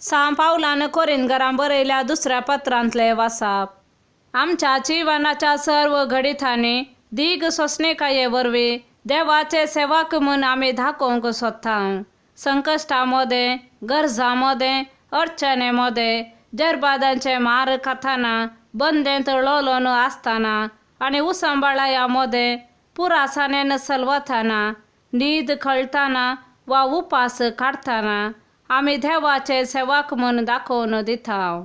सां पावलान कोरिंदकरांक बरयल्या दुसऱ्या पत्रांतले वासाप. आमच्या जिवनाच्या सर्व घडितांनी दीग सोंसणेकाये वरवीं देवाचे सेवक म्हूण आमी दाखोवंक सोदता. संकश्टामध्ये, गरजांमध्ये, अडचणेमध्ये, जरबादांचे मार खाताना, बंदेंत लोळून आसतना आणि उसंबळायामध्ये पुरासानेन सलवताना, न्हीद खळताना वा उपास काडताना आमी देवाचे सेवक म्हूण दाखोवन दिता.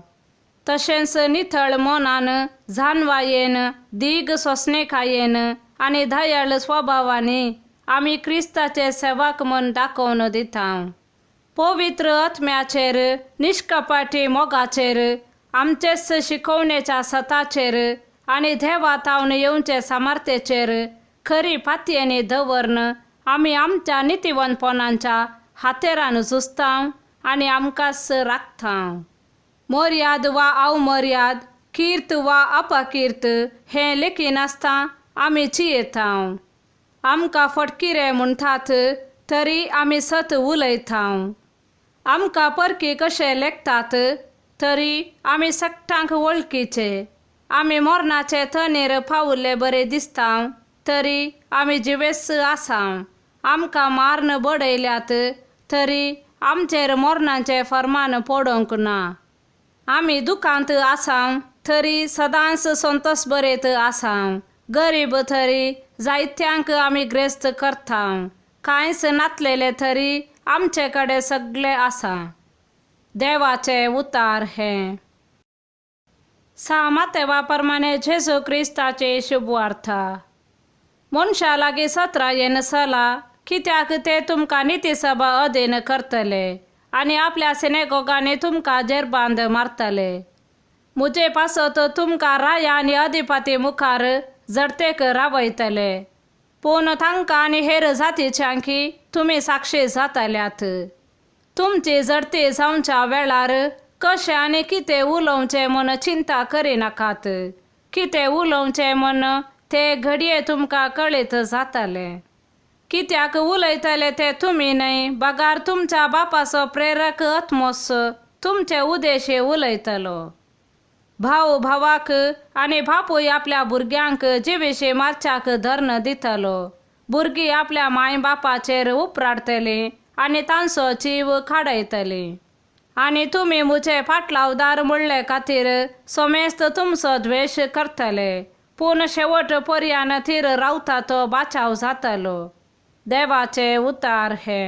तशेंच नितळ मनान, जाणवायेन, दीग सोंसणेकायेन आनी दयाळ स्वभावानी आमी क्रिस्ताचे सेवक म्हूण दाखोवन दिता. पवित्र आत्म्याचेर, निश्कपाटी मोगाचेर, आमचेच शिकवणेच्या सताचेर आनी देवा तावन येवचे सामर्थ्येचेर खरी पातयेनी दवरन आमी आमच्या नितीवंतपणाच्या हातेरान झुजता आनी आमकांच राखता. मर्याद वा अवमर्याद, कीर्त वा अपकीर्त हें लेखी नासता आमी जियेता. आमकां फटकिरे म्हणटात तरी आमी सत उलयता. आमकां परकी कशे लेखतात तरी आमी सकटांक वळखीचे. आमी मरणाचे तणेर पावुल्ले बरे दिसता तरी आमी जिवेस आसा. आमकां मारन बडयल्यात तरी आमचेर मरणाचें फर्मान पडोवंक ना. आमी दुखांत आसा तरी सदांच संतोष बरयत आसा. गरीब तरी जायत्यांक आमी ग्रेस्त करता. कांयच नातलेले तरी आमचे कडेन सगळे आसा. देवाचे उतार हे. सामातेवा प्रमाणे जेजू क्रिस्ताचे शुभवार्ता. मनशा लागीं सत्रायेन चला, कित्याक ते तुमकां नितीसभा अधीन करतले आनी आपल्या सिनेगोगांनी तुमकां जेरबांद मारतले. म्हजे पासत तुमकां राया आनी अधिपती मुखार जडतेक रावयतले. पूण तांकां आनी हेर जातीच्यांकी तुमी साक्षी जातल्यात. तुमची जडती जावच्या वेळार कशें आनी कितें उलोवचें म्हूण चिंता करिनाकात. कितें उलोवचें म्हूण ते घडये तुमकां कळीत जातलें. कित्याक उलयतले ते तुमी न्हय, बगार तुमच्या बापाचो प्रेरक आत्मोस तुमचे उदेशी उलयतलो. भाव भावाक आनी बापूय आपल्या भुरग्यांक जिवीशी मारच्याक धर्न दितलो. भुरगीं आपल्या माय बापाचेर उपराडतलीं आनी तांचो जीव काडयतलीं. आनी तुमी म्हजे फाटलावदार म्हणले खातीर सोमेस्त तुमचो द्वेश करतले. पूण शेवट पर्यान थीर रावता तो बाचाव जातलो. देवाचे उतार हे.